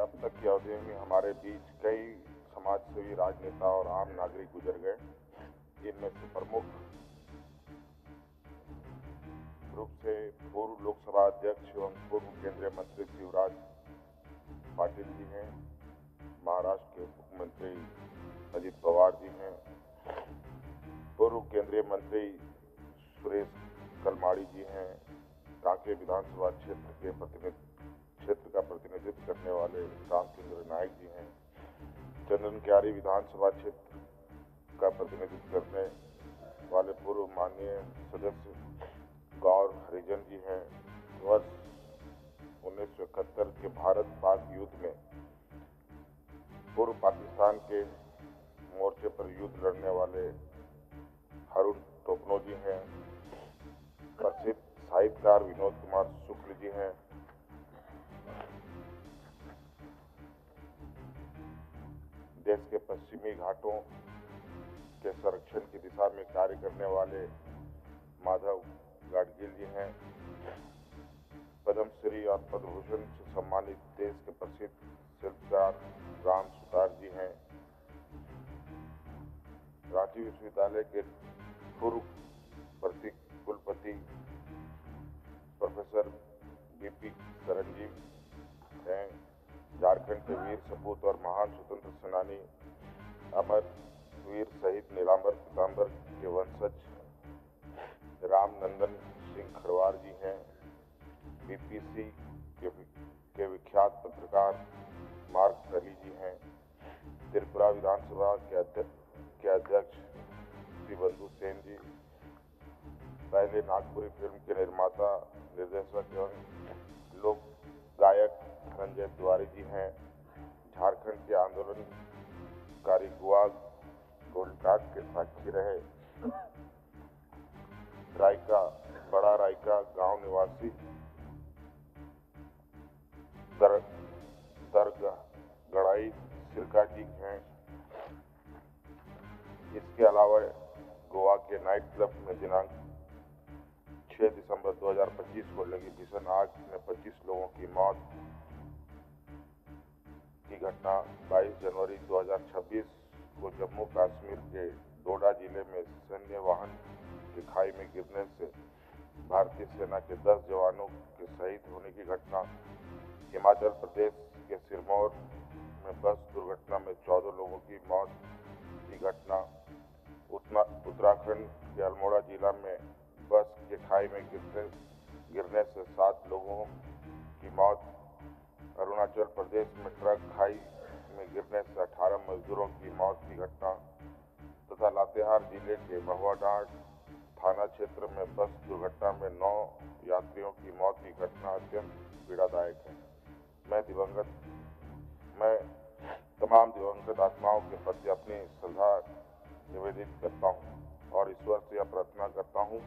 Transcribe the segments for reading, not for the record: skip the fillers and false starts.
अब तक की अवधि में हमारे बीच कई समाजसेवी, राजनेता और आम नागरिक गुजर गए। इनमें से प्रमुख रूप से पूर्व लोकसभा अध्यक्ष एवं पूर्व केंद्रीय मंत्री शिवराज पाटिल जी हैं, महाराष्ट्र के मुख्यमंत्री अजित पवार जी हैं, पूर्व केंद्रीय मंत्री सुरेश कलमाड़ी जी हैं, कांके विधानसभा क्षेत्र का प्रतिनिधित्व करने वाले रामचंद्र नायक जी हैं, चंदन क्यारी विधानसभा क्षेत्र का प्रतिनिधित्व करने वाले पूर्व माननीय सदस्य गौर हरिजन जी हैं। वर्ष 1971 के भारत पाक युद्ध में पूर्व पाकिस्तान के मोर्चे पर युद्ध लड़ने वाले अरुण टोपनो जी हैं। प्रसिद्ध साहित्यकार विनोद कुमार शुक्ल जी हैं। देश के पश्चिमी घाटों के संरक्षण की दिशा में कार्य करने वाले माधव गाडगिल जी हैं। पद्मश्री और पद्म भूषण से सम्मानित देश के प्रसिद्ध शिल्पकार राम सुतार जी हैं। रांची विश्वविद्यालय के पूर्व कुलपति प्रोफेसर बीपी शरण जी हैं। झारखंड के वीर सपूत और महान स्वतंत्र सेनानी अमर वीर शहीद नीलांबर पीताम्बर के वंशज रामनंदन सिंह खरवार जी हैं। बीपीसी के विख्यात पत्रकार मार्क अली जी हैं। त्रिपुरा विधानसभा के अध्यक्ष श्री बंधु सेन जी, पहले नागपुरी फिल्म के निर्माता, निर्देशक एवं लोक गायक धनंजय तिवारी जी हैं। झारखंड के आंदोलनकारी गोवा गोलकाट के साक्षी रहे बड़ा रायका गांव निवासी गड़ाई सिरका जी हैं। इसके अलावा गोवा के नाइट क्लब में दिनांक 6 दिसंबर 2025 को लगी भीषण आग में 25 लोगों की मौत की घटना, 22 जनवरी 2026 को जम्मू कश्मीर के डोडा जिले में सैन्य वाहन के खाई में गिरने से भारतीय सेना के 10 जवानों के शहीद होने की घटना, हिमाचल प्रदेश के सिरमौर में बस दुर्घटना में 14 लोगों की मौत की घटना, उत्तराखंड के अल्मोड़ा जिला में बस के खाई में गिरने से 7 लोगों की मौत, अरुणाचल प्रदेश में ट्रक खाई में गिरने से 18 मजदूरों की मौत की घटना तथा लातेहार जिले के महुआडांड थाना क्षेत्र में बस दुर्घटना में 9 यात्रियों की मौत की घटना अत्यंत पीड़ादायक है। मैं तमाम दिवंगत आत्माओं के प्रति अपनी श्रद्धा निवेदित करता हूँ और ईश्वर से यह प्रार्थना करता हूँ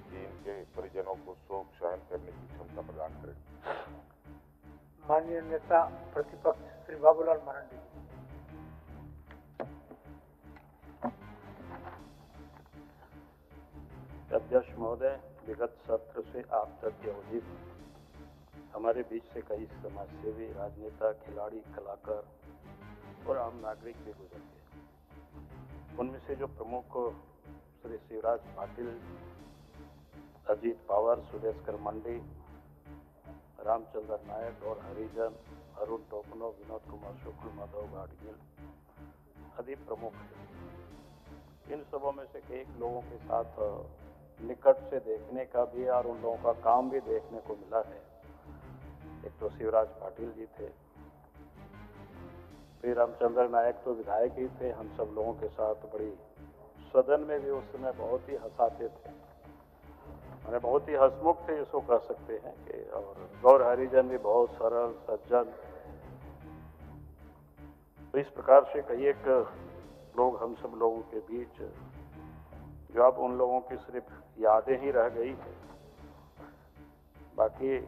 कि इनके परिजनों को शोक सहन करने की क्षमता प्रदान करें। माननीय नेता प्रतिपक्ष श्री बाबूलाल मरांडी। अध्यक्ष महोदय, विगत सत्र से आप तक की अवधि हमारे बीच से कई समाजसेवी, राजनेता, खिलाड़ी, कलाकार और आम नागरिक भी गुजर गए। उनमें से जो प्रमुख श्री शिवराज पाटिल, अजीत पवार, सुरेश करमंडी, रामचंद्र नायक और हरिजन, अरुण टोपनो, विनोद कुमार शुक्ल, माधव गाडगिल आदि प्रमुख हैं। इन सबों में से कई लोगों के साथ निकट से देखने का भी और उन लोगों का काम भी देखने को मिला है। एक तो शिवराज पाटिल जी थे, फिर रामचंद्र नायक तो विधायक ही थे। हम सब लोगों के साथ बड़ी सदन में भी उस समय बहुत ही हंसाते थे, मैंने बहुत ही हंसमुख थे, इसको कह सकते हैं कि। और गौर हरिजन भी बहुत सरल सज्जन। तो इस प्रकार से कई एक लोग हम सब लोगों के बीच, जो अब उन लोगों की सिर्फ यादें ही रह गई है। बाकी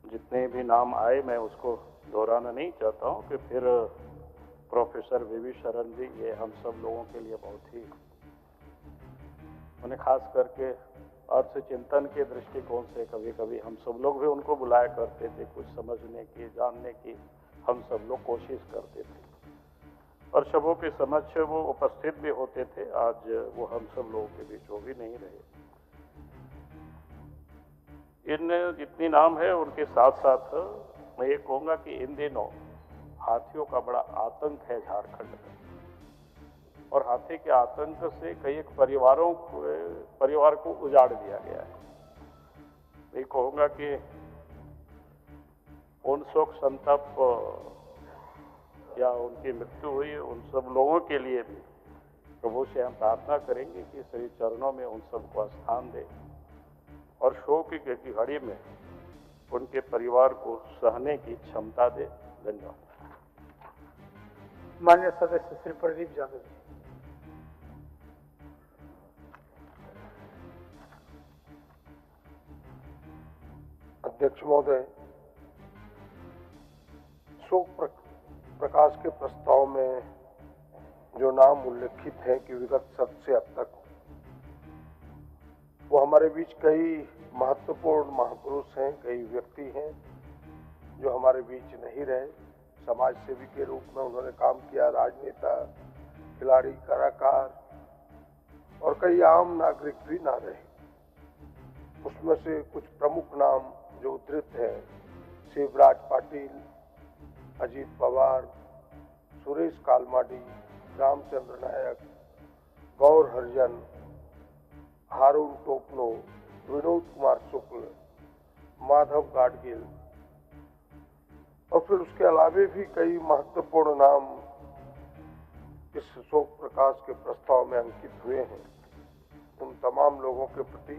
जितने भी नाम आए मैं उसको दोहराना नहीं चाहता हूँ कि फिर प्रोफेसर वीवी शरण जी, ये हम सब लोगों के लिए बहुत ही, उन्हें खास करके अर्थ चिंतन के दृष्टिकोण से कभी कभी हम सब लोग भी उनको बुलाया करते थे, कुछ समझने की, जानने की हम सब लोग कोशिश करते थे और सबों के समक्ष वो उपस्थित भी होते थे। आज वो हम सब लोगों के बीच वो भी नहीं रहे। इन जितनी नाम है उनके साथ साथ मैं ये कहूँगा कि इन दिनों हाथियों का बड़ा आतंक है झारखंड में, और हाथी के आतंक से कई परिवार को उजाड़ दिया गया है। मैं कहूँगा कि उन शोक संताप या उनकी मृत्यु हुई उन सब लोगों के लिए भी प्रभु से हम प्रार्थना करेंगे कि श्री चरणों में उन सबको स्थान दे और शोक की घड़ी में उनके परिवार को सहने की क्षमता दे। धन्यवाद। माननीय सदस्य श्री प्रदीप यादव जी। अध्यक्ष महोदय, शोक प्रकाश के प्रस्ताव में जो नाम उल्लेखित हैं कि विगत शत से अब तक, वो हमारे बीच कई महत्वपूर्ण महापुरुष हैं, कई व्यक्ति हैं जो हमारे बीच नहीं रहे। समाज सेवी के रूप में उन्होंने काम किया, राजनेता, खिलाड़ी, कलाकार और कई आम नागरिक भी ना रहे। उसमें से कुछ प्रमुख नाम जो उद्धृत हैं: शिवराज पाटिल, अजीत पवार, सुरेश कालमाडी, रामचंद्र नायक, गौर हरिजन, हारून टोपनो, विनोद कुमार शुक्ल, माधव गाडगिल और फिर उसके अलावे भी कई महत्वपूर्ण नाम इस शोक प्रकाश के प्रस्ताव में अंकित हुए हैं। उन तमाम लोगों के प्रति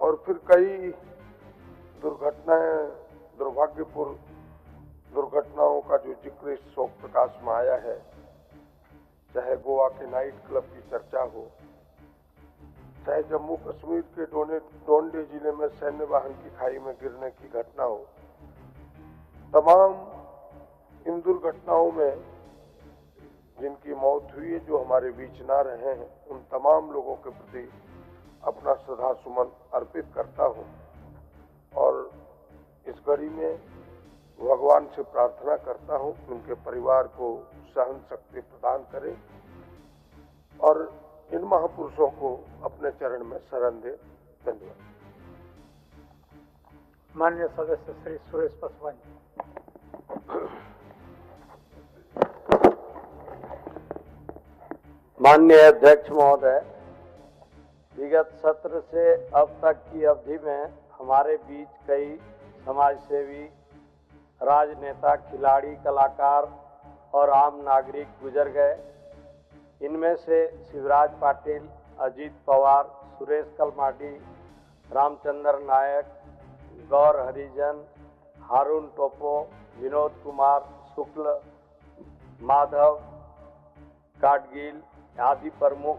और फिर कई दुर्घटनाएं, दुर्भाग्यपूर्ण दुर्घटनाओं का जो जिक्र इस शोक प्रकाश में आया है, चाहे गोवा के नाइट क्लब की चर्चा हो, चाहे जम्मू कश्मीर के डोंडे जिले में सैन्य वाहन की खाई में गिरने की घटना हो, तमाम इन दुर्घटनाओं में जिनकी मौत हुई है, जो हमारे बीच ना रहे हैं, उन तमाम लोगों के प्रति अपना श्रद्धा सुमन अर्पित करता हूं और इस घड़ी में भगवान से प्रार्थना करता हूं कि उनके परिवार को सहन शक्ति प्रदान करें और इन महापुरुषों को अपने चरण में शरण दे। धन्यवाद। माननीय सदस्य श्री सुरेश पासवान जी। माननीय अध्यक्ष महोदय, विगत सत्र से अब तक की अवधि में हमारे बीच कई समाजसेवी, राजनेता, खिलाड़ी, कलाकार और आम नागरिक गुजर गए। इनमें से शिवराज पाटिल, अजीत पवार, सुरेश कलमाडी, रामचंद्र नायक, गौर हरिजन, हारून टोपो, विनोद कुमार शुक्ल, माधव गाडगिल आदि प्रमुख।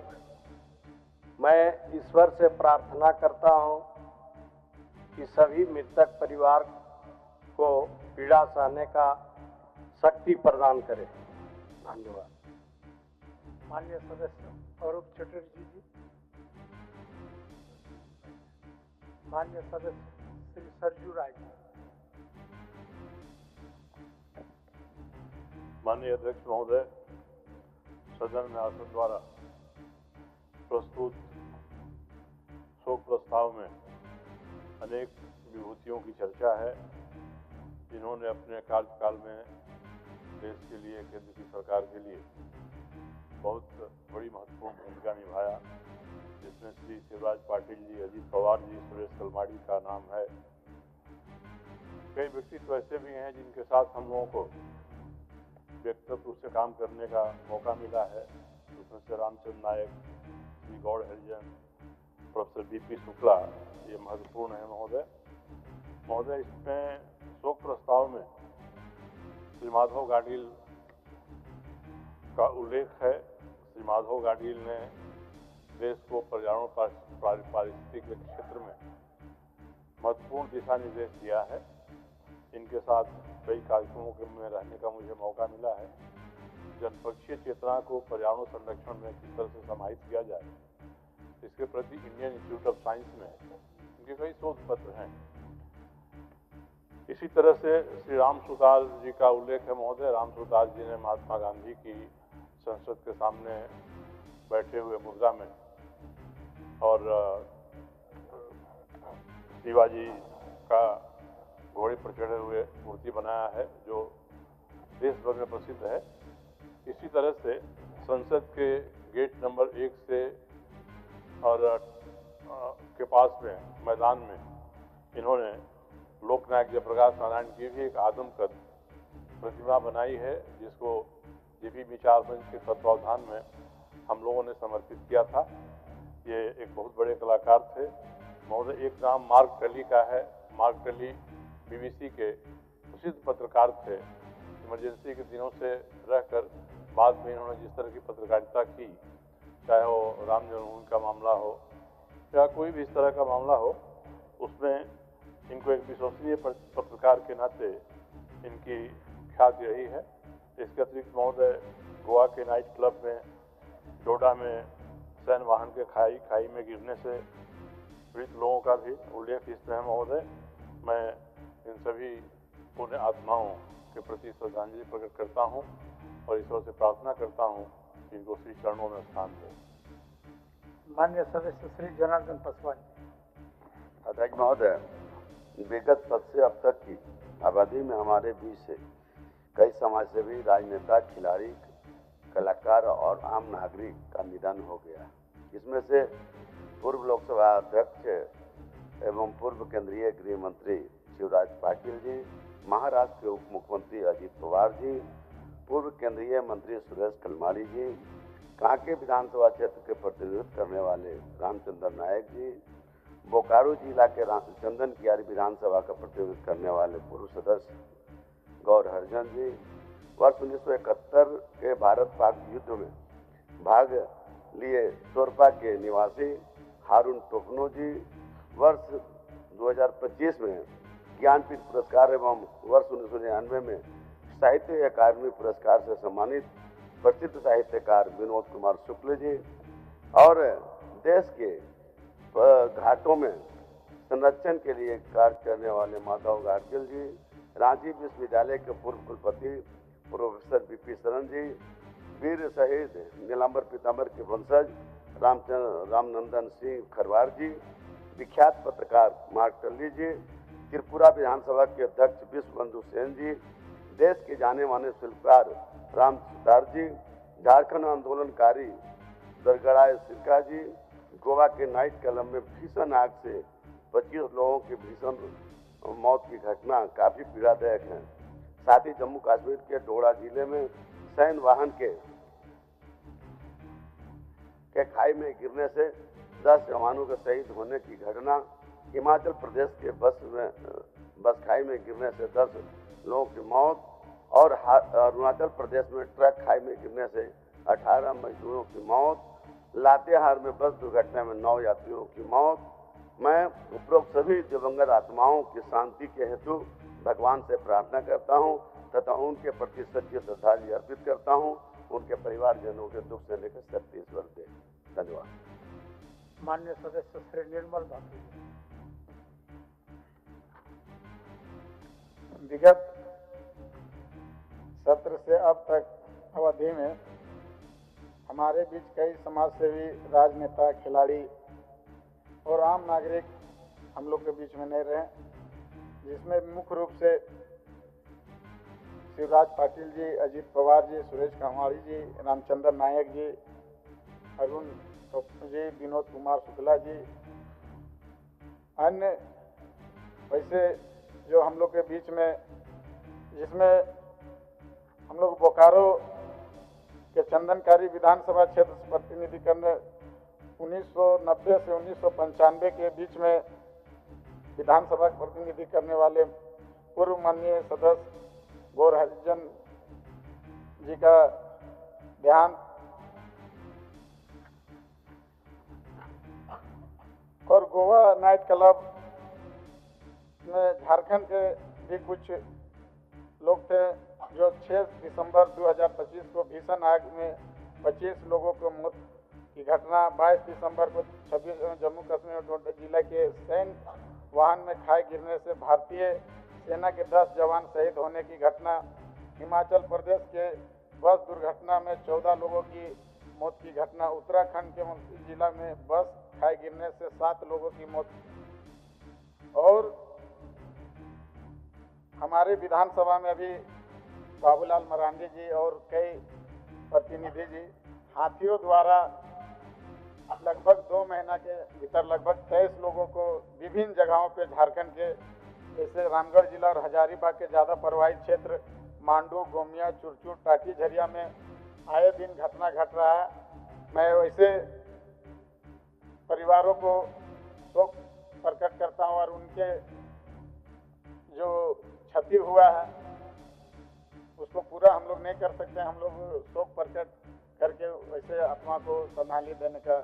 मैं ईश्वर से प्रार्थना करता हूं कि सभी मृतक परिवार को पीड़ा सहने का शक्ति प्रदान करे। धन्यवाद। माननीय सदस्य अरूप चटर्जी जी। माननीय सदस्य श्री सरजू राय जी। माननीय अध्यक्ष महोदय, सदन में आसन द्वारा प्रस्तुत शोक प्रस्ताव में अनेक विभूतियों की चर्चा है जिन्होंने अपने कार्यकाल में देश के लिए, केंद्र की सरकार के लिए बहुत बड़ी महत्वपूर्ण भूमिका निभाया, जिसमें श्री शिवराज पाटिल जी, अजीत पवार जी, सुरेश कलमाडी का नाम है। कई व्यक्तित्व ऐसे भी हैं जिनके साथ हम लोगों को व्यक्तिगत रूप से काम करने का मौका मिला है, उसमें से रामचंद्र नायक, श्री गौर हरिजन, प्रोफेसर बीपी शुक्ला, ये महत्वपूर्ण है। महोदय इसमें शोक प्रस्ताव में श्री माधव गाडगिल का उल्लेख है। श्री माधव गाडगिल ने देश को पर्यावरण पारिस्थितिक क्षेत्र में महत्वपूर्ण दिशा निर्देश दिया है। इनके साथ कई कार्यक्रमों में रहने का मुझे मौका मिला है। जनपक्षीय चेतना को पर्यावरण संरक्षण में किस तरह से समाहित किया जाए, इसके प्रति इंडियन इंस्टीट्यूट ऑफ साइंस में इनके कई शोध पत्र हैं। इसी तरह से श्री राम सुतार जी का उल्लेख है महोदय। राम सुतार जी ने महात्मा गांधी की संसद के सामने बैठे हुए मुद्रा में और शिवाजी का घोड़े पर चढ़े हुए मूर्ति बनाया है जो देश भर में प्रसिद्ध है। इसी तरह से संसद के गेट नंबर 1 से और के पास में मैदान में इन्होंने लोकनायक जयप्रकाश नारायण की भी एक आदमकद प्रतिमा बनाई है, जिसको जेपी विचार मंच के तत्वावधान में हम लोगों ने समर्पित किया था। ये एक बहुत बड़े कलाकार थे महोदय। एक नाम मार्क टली का है। मार्क टली बीबीसी के प्रसिद्ध पत्रकार थे। इमरजेंसी के दिनों से रहकर बाद में इन्होंने जिस तरह की पत्रकारिता की, चाहे वो राम जन्मभूमि का मामला हो या कोई भी इस तरह का मामला हो, उसमें इनको एक विश्वसनीय पत्रकार के नाते इनकी ख्याति रही है। इसके अतिरिक्त महोदय गोवा के नाइट क्लब में डोडा में सैन्य वाहन के खाई में गिरने से पीड़ित लोगों का भी उल्लेख इसमें है महोदय। मैं इन सभी पुण्य आत्माओं के प्रति श्रद्धांजलि प्रकट करता हूँ और ईश्वर से प्रार्थना करता हूँ कि इनको श्री चरणों में स्थान दे। माननीय सदस्य श्री जनार्दन पासवान। अध्यक्ष महोदय, विगत 7 से अब तक की अवधि में हमारे बीच से कई समाजसेवी, राजनेता, खिलाड़ी, कलाकार और आम नागरिक का निधन हो गया। इसमें से पूर्व लोकसभा अध्यक्ष एवं पूर्व केंद्रीय गृह मंत्री शिवराज पाटिल जी, महाराष्ट्र के उप मुख्यमंत्री अजित पवार जी, पूर्व केंद्रीय मंत्री सुरेश कलमाड़ी जी, कांके विधानसभा क्षेत्र के प्रतिनिधित्व करने वाले रामचंद्र नायक जी, बोकारो जिला के चंदन कियारी विधानसभा का प्रतिनिधित्व करने वाले पूर्व सदस्य गौर हरिजन जी, वर्ष 1971 के भारत पाक युद्ध में भाग लिए सोरपा के निवासी हारून टोकनो जी, वर्ष 2025 में ज्ञानपीठ पुरस्कार एवं वर्ष 1999 में साहित्य अकादमी पुरस्कार से सम्मानित प्रसिद्ध साहित्यकार विनोद कुमार शुक्ल जी और देश के घाटों में संरक्षण के लिए कार्य करने वाले माधव गाडगिल जी, रांची विश्वविद्यालय के पूर्व कुलपति प्रोफेसर बीपी शरण जी, वीर शहीद नीलांबर पीतांबर के वंशज रामनंदन सिंह खरवार जी, विख्यात पत्रकार मार्क टली जी, त्रिपुरा विधानसभा के अध्यक्ष विश्वबंधु सेन जी, देश के जाने माने शिल्पकार राम सुतार जी, झारखंड आंदोलनकारी दरगड़ाए सिरका जी, गोवा के नाइट क्लब में भीषण आग से 25 लोगों की भीषण मौत की घटना काफी पीड़ादायक है। साथ ही जम्मू कश्मीर के डोडा जिले में सैन्य वाहन के खाई में गिरने से 10 जवानों के शहीद होने की घटना, हिमाचल प्रदेश के बस खाई में गिरने से 10 लोगों की मौत और अरुणाचल प्रदेश में ट्रक खाई में गिरने से 18 मजदूरों की मौत, लातेहार में बस दुर्घटना में 9 यात्रियों की मौत। मैं उपरोक्त सभी दिवंगत आत्माओं की शांति के हेतु भगवान से प्रार्थना करता हूं तथा उनके प्रति सच्ची श्रद्धांजलि अर्पित करता हूं। उनके परिवारजनों के दुख से लेकर शक्ति ईश्वर दे। धन्यवाद। माननीय सदस्य श्री निर्मल बाबू। विगत सत्र से अब तक अवधि में हमारे बीच कई समाजसेवी, राजनेता, खिलाड़ी और आम नागरिक हम लोग के बीच में नहीं रहे, जिसमें मुख्य रूप से शिवराज पाटिल जी, अजित पवार जी, सुरेश कलमाड़ी जी, रामचंद्र नायक जी, अरुण टोकनो जी, विनोद कुमार शुक्ला जी, अन्य वैसे जो हम लोग के बीच में, जिसमें हम लोग बोकारो के चंदनकारी विधानसभा क्षेत्र से प्रतिनिधि करने 1990 से 1995 के बीच में विधानसभा का प्रतिनिधि करने वाले पूर्व माननीय सदस्य गौर हरिजन जी का देहांत और गोवा नाइट क्लब में झारखंड के भी कुछ लोग थे जो 6 दिसंबर 2025 को भीषण आग में 25 लोगों को मौत की घटना 22 दिसंबर को 26 जम्मू कश्मीर और डोडा जिला के सैन्य वाहन में खाई गिरने से भारतीय सेना के 10 जवान शहीद होने की घटना, हिमाचल प्रदेश के बस दुर्घटना में 14 लोगों की मौत की घटना, उत्तराखंड के मुल्की जिला में बस खाई गिरने से 7 लोगों की मौत, और हमारे विधानसभा में अभी बाबूलाल मरांडी जी और कई प्रतिनिधि जी हाथियों द्वारा लगभग 2 महीना के भीतर लगभग 23 लोगों को विभिन्न जगहों पे झारखंड के जैसे रामगढ़ जिला और हजारीबाग के ज़्यादा प्रभावित क्षेत्र मांडू, गोमिया, चुरचुर, टाटी, झरिया में आए दिन घटना घट रहा है। मैं वैसे परिवारों को शोक प्रकट करता हूँ और उनके जो क्षति हुआ है उसको पूरा हम लोग नहीं कर सकते। हम लोग शोक प्रकट करके वैसे आत्मा को श्रद्धांजलि देने का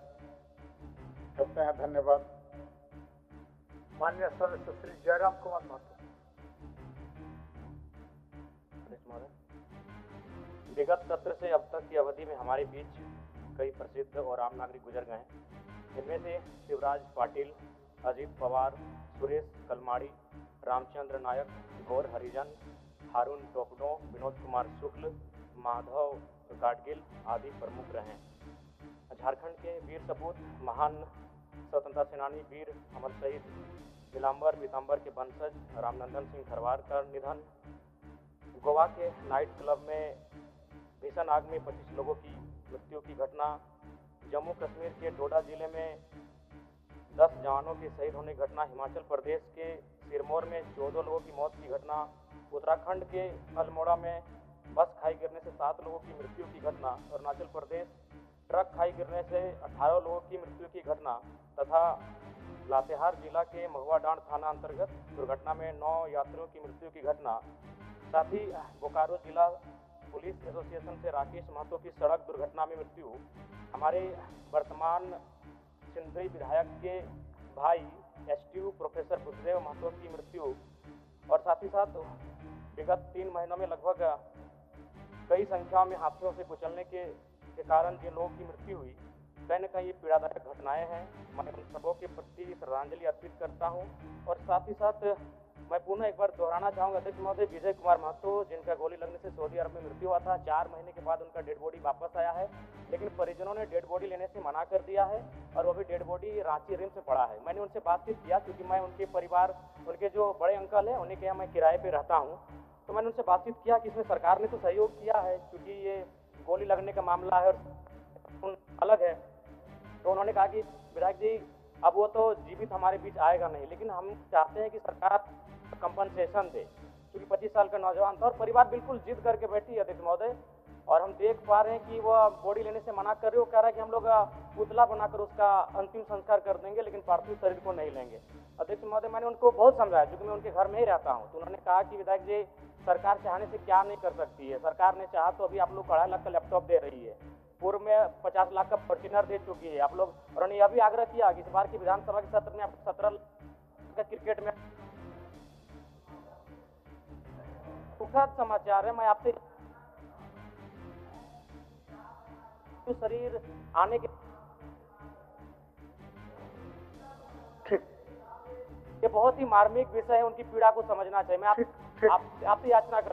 करते हैं। धन्यवाद। माननीय सदस्य श्री जयराम कुमार महतो। विगत सत्र से अब तक की अवधि में हमारे बीच कई प्रसिद्ध और आम नागरिक गुजर गए हैं। इनमें से शिवराज पाटिल, अजीत पवार, सुरेश कलमाड़ी, रामचंद्र नायक, गौर हरिजन, हारून टोपडो, विनोद कुमार शुक्ल, माधव गाडगिल आदि प्रमुख रहे। झारखंड के वीर सपूत महान स्वतंत्रता सेनानी वीर अमर शहीद नीलांबर पीताम्बर के वंशज रामनंदन सिंह खरवार का निधन, गोवा के नाइट क्लब में भीषण आग में 25 लोगों की मृत्यु की घटना, जम्मू कश्मीर के डोडा जिले में 10 जवानों के शहीद होने की घटना, हिमाचल प्रदेश के सिरमौर में 14 लोगों की मौत की घटना, उत्तराखंड के अल्मोड़ा में बस खाई गिरने से 7 लोगों की मृत्यु की घटना, अरुणाचल प्रदेश ट्रक खाई गिरने से 18 लोगों की मृत्यु की घटना तथा लातेहार जिला के महुआ डांड थाना अंतर्गत दुर्घटना में 9 यात्रियों की मृत्यु की घटना, साथ ही बोकारो जिला पुलिस एसोसिएशन से राकेश महतो की सड़क दुर्घटना में मृत्यु, हमारे वर्तमान सिंधरी विधायक के भाई एसटीयू प्रोफेसर बुद्धदेव महतो की मृत्यु, और साथ ही साथ विगत 3 महीनों में लगभग कई संख्या में हाथियों से कुचलने के कारण जिन लोगों की मृत्यु हुई, कहीं न कहीं ये पीड़ादायक घटनाएं हैं। मैं उन सबों के प्रति श्रद्धांजलि अर्पित करता हूं और साथ ही साथ मैं पुनः एक बार दोहराना चाहूँगा अध्यक्ष महोदय विजय कुमार महतो जिनका गोली लगने से सऊदी अरब में मृत्यु हुआ था, 4 महीने के बाद उनका डेड बॉडी वापस आया है, लेकिन परिजनों ने डेड बॉडी लेने से मना कर दिया है और वो भी डेड बॉडी रांची रिम्स में पड़ा है। मैंने उनसे बातचीत किया क्योंकि मैं उनके परिवार, उनके जो बड़े अंकल हैं उन्हीं के यहाँ मैं किराए पर रहता हूँ, तो मैंने उनसे बातचीत किया कि इसमें सरकार ने तो सहयोग किया है क्योंकि ये गोली लगने का मामला है और अलग है, तो उन्होंने कहा कि विधायक जी अब वो तो जीवित हमारे बीच आएगा नहीं, लेकिन हम चाहते हैं कि सरकार कंपनसेशन दे क्योंकि 25 साल का नौजवान था और परिवार बिल्कुल जिद करके बैठी है अध्यक्ष महोदय, और हम देख पा रहे हैं कि वो बॉडी लेने से मना कर रहे हो, कह रहा है कि हम लोग पुतला बनाकर उसका अंतिम संस्कार कर देंगे लेकिन पार्थिव शरीर को नहीं लेंगे। अध्यक्ष महोदय मैंने उनको बहुत समझाया क्योंकि मैं उनके घर में ही रहता हूँ, तो उन्होंने कहा कि विधायक जी सरकार चाहने से क्या नहीं कर सकती है, सरकार ने चाहा तो अभी आप लोग 2.5 लाख का लैपटॉप दे रही है, पूर्व में 50 लाख का फॉर्च्यूनर दे चुकी है आप लोग, और उन्होंने यह भी आग्रह किया कि इस बार की विधानसभा के सत्र में आप 17 लाख का क्रिकेट में सुखद समाचार है। मैं आपसे शरीर आने के ये बहुत ही मार्मिक विषय है, उनकी पीड़ा को समझना चाहिए। मैं आपसे याचना करता हूं